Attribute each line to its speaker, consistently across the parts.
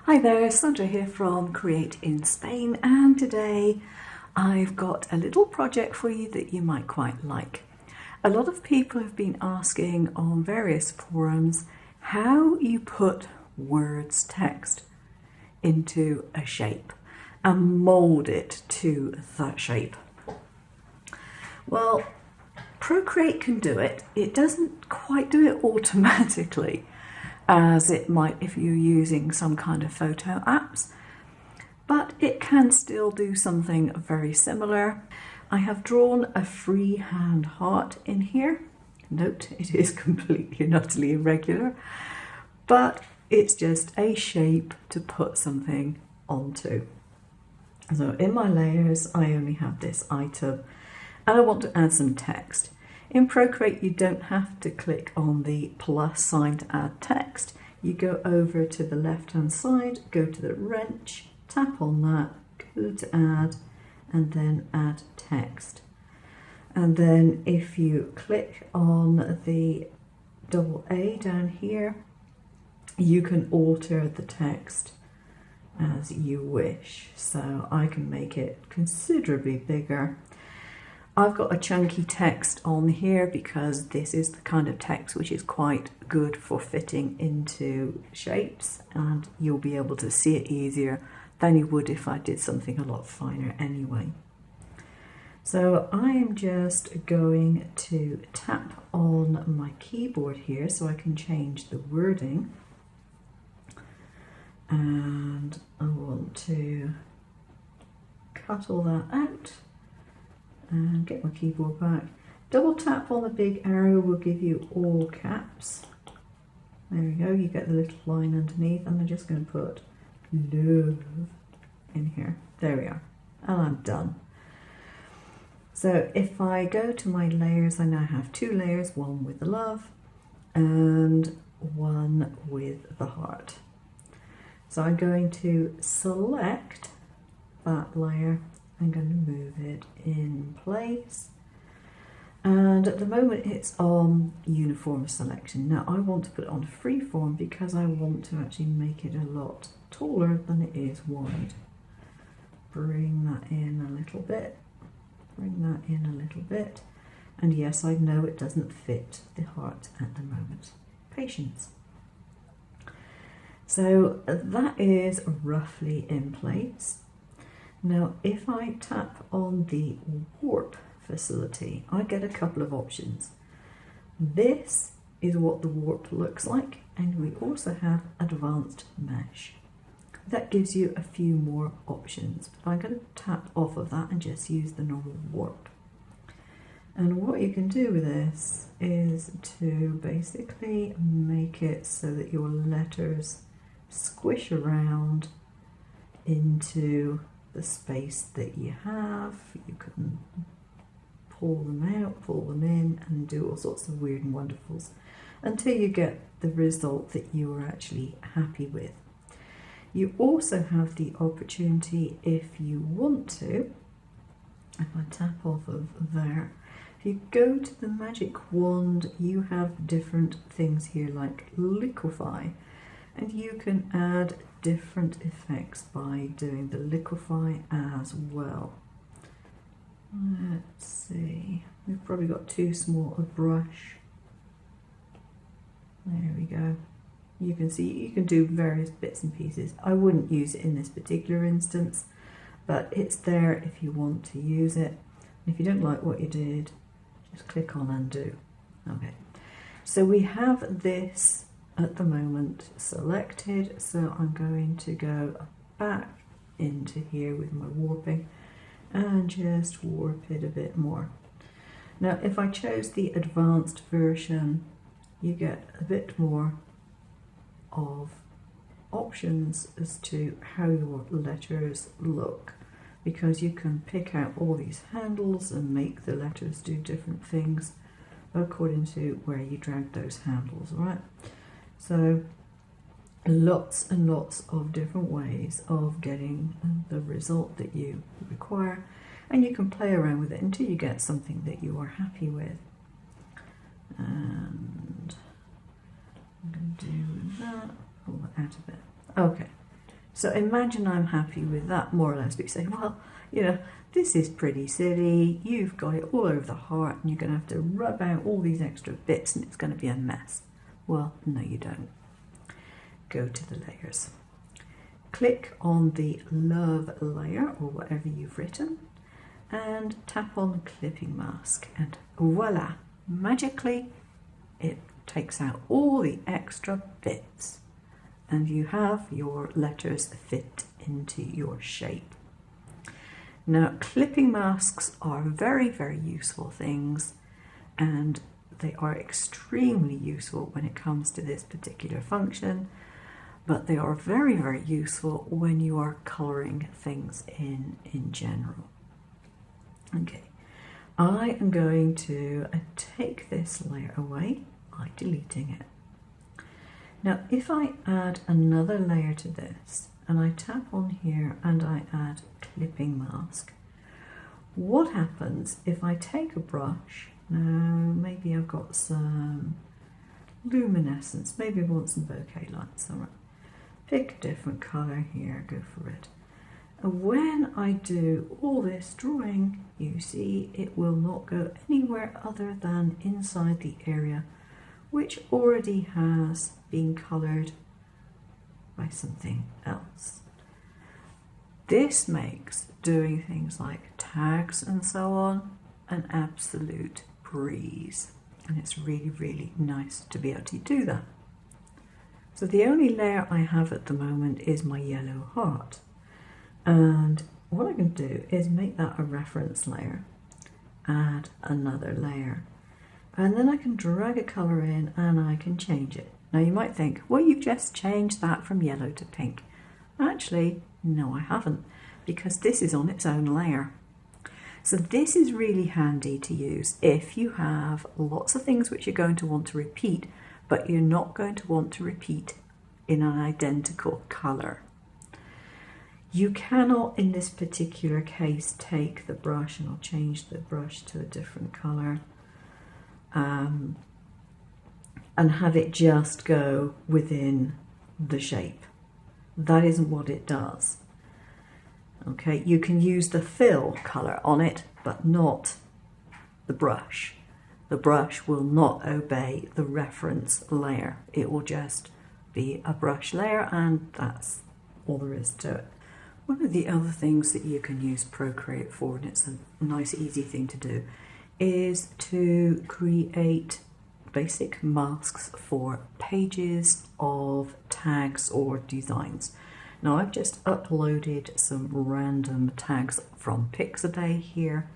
Speaker 1: Hi there, Sandra here from Create in Spain, and today I've got a little project for you that you might quite like. A lot of people have been asking on various forums how you put words text into a shape and mould it to that shape. Well, Procreate can do it. It doesn't quite do it automatically as it might if you're using some kind of photo apps, but it can still do something very similar. I have drawn a freehand heart in here. Note, it is completely and utterly irregular, but it's just a shape to put something onto. So in my layers, I only have this item, and I want to add some text. In Procreate, you don't have to click on the plus sign to add text. You go over to the left-hand side, go to the wrench, tap on that, go to add, and then add text. And then if you click on the double A down here, you can alter the text as you wish. So I can make it considerably bigger. I've got a chunky text on here because this is the kind of text which is quite good for fitting into shapes, and you'll be able to see it easier than you would if I did something a lot finer anyway. So I am just going to tap on my keyboard here so I can change the wording, and I want to cut all that out and get my keyboard back. Double tap on the big arrow will give you all caps. There we go, you get the little line underneath, and I'm just going to put love in here. There we are, and I'm done. So if I go to my layers, I now have two layers, one with the love and one with the heart. So I'm going to select that layer. I'm going to move it in place, and at the moment it's on uniform selection. Now I want to put it on freeform because I want to actually make it a lot taller than it is wide. Bring that in a little bit, bring that in a little bit, and yes, I know it doesn't fit the heart at the moment. Patience. So that is roughly in place. Now, if I tap on the warp facility, I get a couple of options. This is what the warp looks like, and we also have advanced mesh. That gives you a few more options, but I'm going to tap off of that and just use the normal warp. And what you can do with this is to basically make it so that your letters squish around into the space that you have. You can pull them out, pull them in, and do all sorts of weird and wonderfuls until you get the result that you are actually happy with. You also have the opportunity, if you want to, if I tap off of there, if you go to the magic wand, you have different things here like liquefy, and you can add different effects by doing the liquefy as well. Let's see, we've probably got too small a brush. There we go. You can see you can do various bits and pieces. I wouldn't use it in this particular instance, but it's there if you want to use it. If you don't like what you did, just click on undo. Okay, so we have this at the moment selected, so I'm going to go back into here with my warping and just warp it a bit more. Now if I chose the advanced version, you get a bit more of options as to how your letters look, because you can pick out all these handles and make the letters do different things according to where you drag those handles, right? So lots and lots of different ways of getting the result that you require, and you can play around with it until you get something that you are happy with. And I'm going to do that, pull that out a bit. Okay, So imagine I'm happy with that, more or less, but you say, well, you know, this is pretty silly, you've got it all over the heart and you're going to have to rub out all these extra bits and it's going to be a mess. Well, no you don't. Go to the layers. Click on the love layer or whatever you've written and tap on the clipping mask and voila, magically it takes out all the extra bits and you have your letters fit into your shape. Now, clipping masks are very, very useful things and they are extremely useful when it comes to this particular function, but they are very, very useful when you are colouring things in general. Okay, I am going to take this layer away by deleting it. Now, if I add another layer to this, and I tap on here and I add clipping mask, what happens if I take a brush, now maybe I've got some luminescence, maybe I want some bokeh lights, all right. Pick a different colour here, go for it. And when I do all this drawing, you see it will not go anywhere other than inside the area which already has been coloured by something else. This makes doing things like tags and so on an absolute breeze, and it's really, really nice to be able to do that. So the only layer I have at the moment is my yellow heart, and what I can do is make that a reference layer, add another layer, and then I can drag a colour in and I can change it. Now you might think, well, you've just changed that from yellow to pink. Actually, no I haven't, because this is on its own layer. So this is really handy to use if you have lots of things which you're going to want to repeat, but you're not going to want to repeat in an identical colour. You cannot, in this particular case, take the brush, and I'll change the brush to a different colour, and have it just go within the shape. That isn't what it does. Okay, you can use the fill colour on it, but not the brush. The brush will not obey the reference layer. It will just be a brush layer, and that's all there is to it. One of the other things that you can use Procreate for, and it's a nice easy thing to do, is to create basic masks for pages of tags or designs. Now I've just uploaded some random tags from Pixabay here,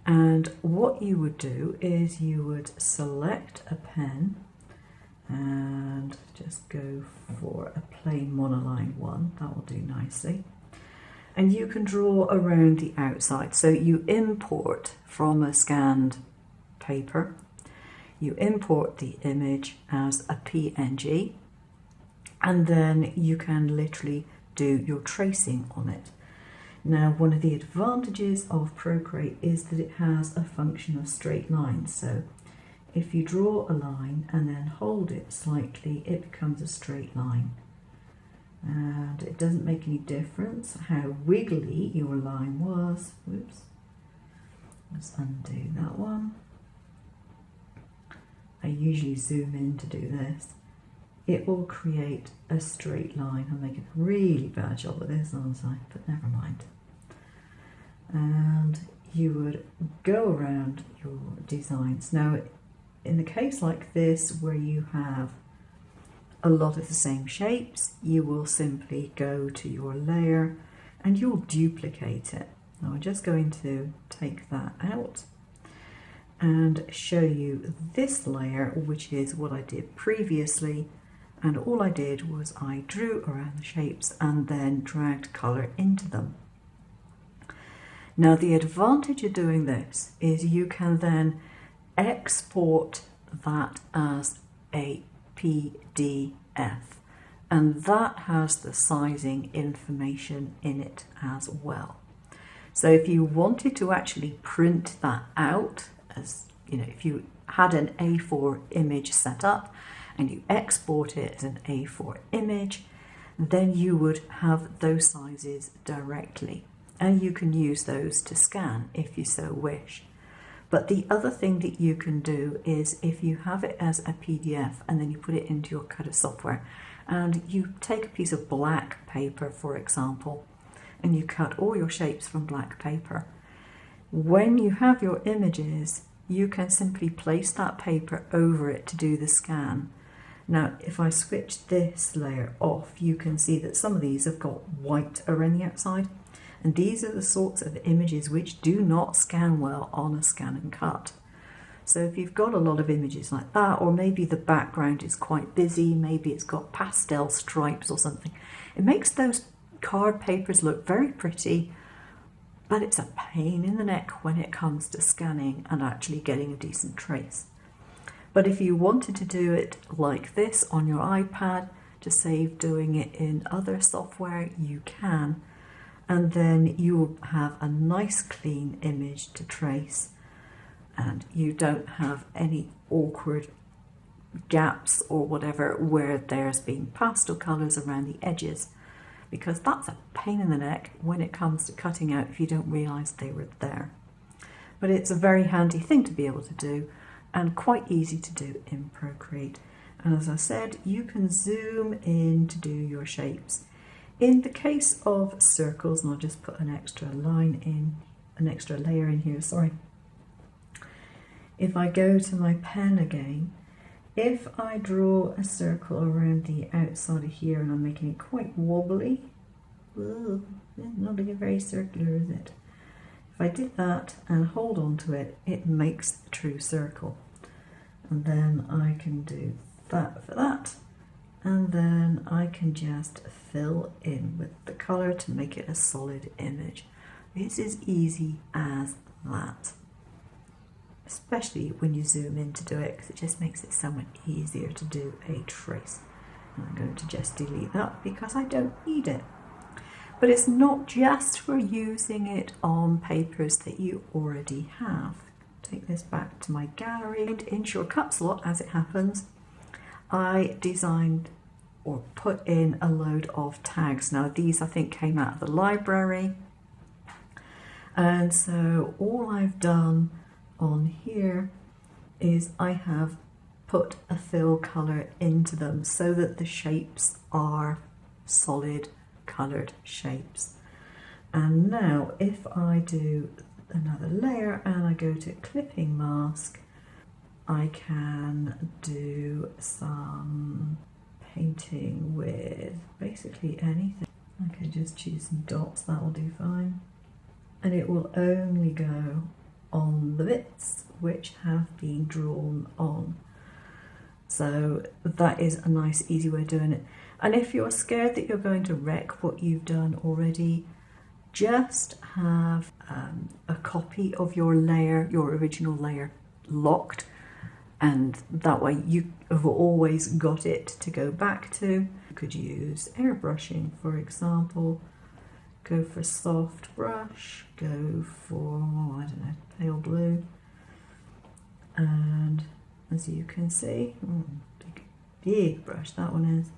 Speaker 1: and what you would do is you would select a pen and just go for a plain monoline one. That will do nicely. And you can draw around the outside. So you import from a scanned paper, you import the image as a PNG, and then you can literally do your tracing on it. Now, one of the advantages of Procreate is that it has a function of straight lines. So if you draw a line and then hold it slightly, it becomes a straight line. And it doesn't make any difference how wiggly your line was. Whoops. Let's undo that one. I usually zoom in to do this. It will create a straight line. I'm making a really bad job of this, aren't I? But never mind. And you would go around your designs. Now, in the case like this, where you have a lot of the same shapes, you will simply go to your layer and you'll duplicate it. Now I'm just going to take that out and show you this layer, which is what I did previously, and all I did was I drew around the shapes and then dragged colour into them. Now the advantage of doing this is you can then export that as a PDF, and that has the sizing information in it as well. So if you wanted to actually print that out, as you know, if you had an A4 image set up and you export it as an A4 image, then you would have those sizes directly, and you can use those to scan if you so wish. But the other thing that you can do is, if you have it as a PDF and then you put it into your cutter software, and you take a piece of black paper, for example, and you cut all your shapes from black paper, when you have your images, you can simply place that paper over it to do the scan. Now, if I switch this layer off, you can see that some of these have got white around the outside. And these are the sorts of images which do not scan well on a scan and cut. So if you've got a lot of images like that, or maybe the background is quite busy, maybe it's got pastel stripes or something, it makes those card papers look very pretty, but it's a pain in the neck when it comes to scanning and actually getting a decent trace. But if you wanted to do it like this on your iPad to save doing it in other software, you can. And then you will have a nice clean image to trace, and you don't have any awkward gaps or whatever where there's been pastel colours around the edges, because that's a pain in the neck when it comes to cutting out if you don't realise they were there. But it's a very handy thing to be able to do, and quite easy to do in Procreate. And as I said, you can zoom in to do your shapes. In the case of circles, and I'll just put an extra line in, an extra layer in here, sorry. If I go to my pen again, if I draw a circle around the outside of here and I'm making it quite wobbly, not looking very circular, is it? If I did that and hold on to it, it makes the true circle. And then I can do that for that. And then I can just fill in with the colour to make it a solid image. It's as easy as that. Especially when you zoom in to do it, because it just makes it so much easier to do a trace. And I'm going to just delete that because I don't need it. But it's not just for using it on papers that you already have. Take this back to my gallery. In SureCutsALot, as it happens, I designed or put in a load of tags. Now these I think came out of the library, and so all I've done on here is I have put a fill colour into them so that the shapes are solid coloured shapes. And now if I do another layer and I go to clipping mask, I can do some painting with basically anything. I can just choose some dots, that will do fine. And it will only go on the bits which have been drawn on. So that is a nice easy way of doing it. And if you're scared that you're going to wreck what you've done already, just have a copy of your layer, your original layer, locked, and that way you have always got it to go back to. You could use airbrushing, for example. Go for soft brush, go for, I don't know, pale blue. And as you can see, big brush that one is.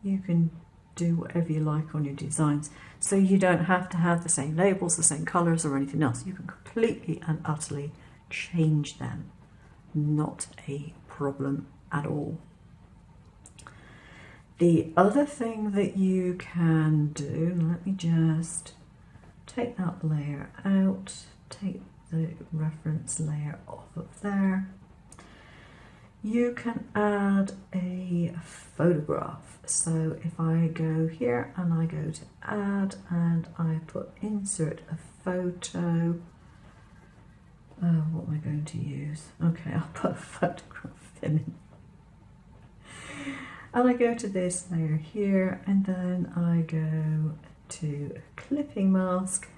Speaker 1: You can do whatever you like on your designs. So you don't have to have the same labels, the same colours or anything else. You can completely and utterly change them. Not a problem at all. The other thing that you can do, let me just take that layer out, take the reference layer off of there. You can add a photograph. So if I go here and I go to add and I put insert a photo, what am I going to use? Okay, I'll put a photograph in. And I go to this layer here and then I go to clipping mask.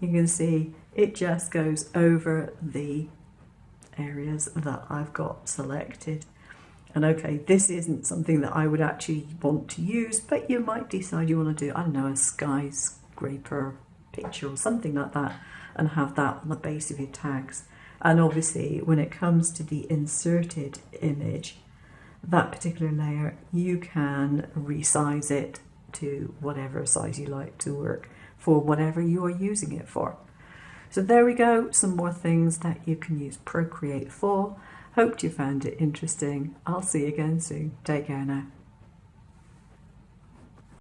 Speaker 1: You can see it just goes over the areas that I've got selected. And okay, this isn't something that I would actually want to use, but you might decide you want to do, I don't know, a skyscraper picture or something like that, and have that on the base of your tags. And obviously when it comes to the inserted image, that particular layer, you can resize it to whatever size you like to work for whatever you are using it for. So there we go, some more things that you can use Procreate for. Hope you found it interesting. I'll see you again soon. Take care now.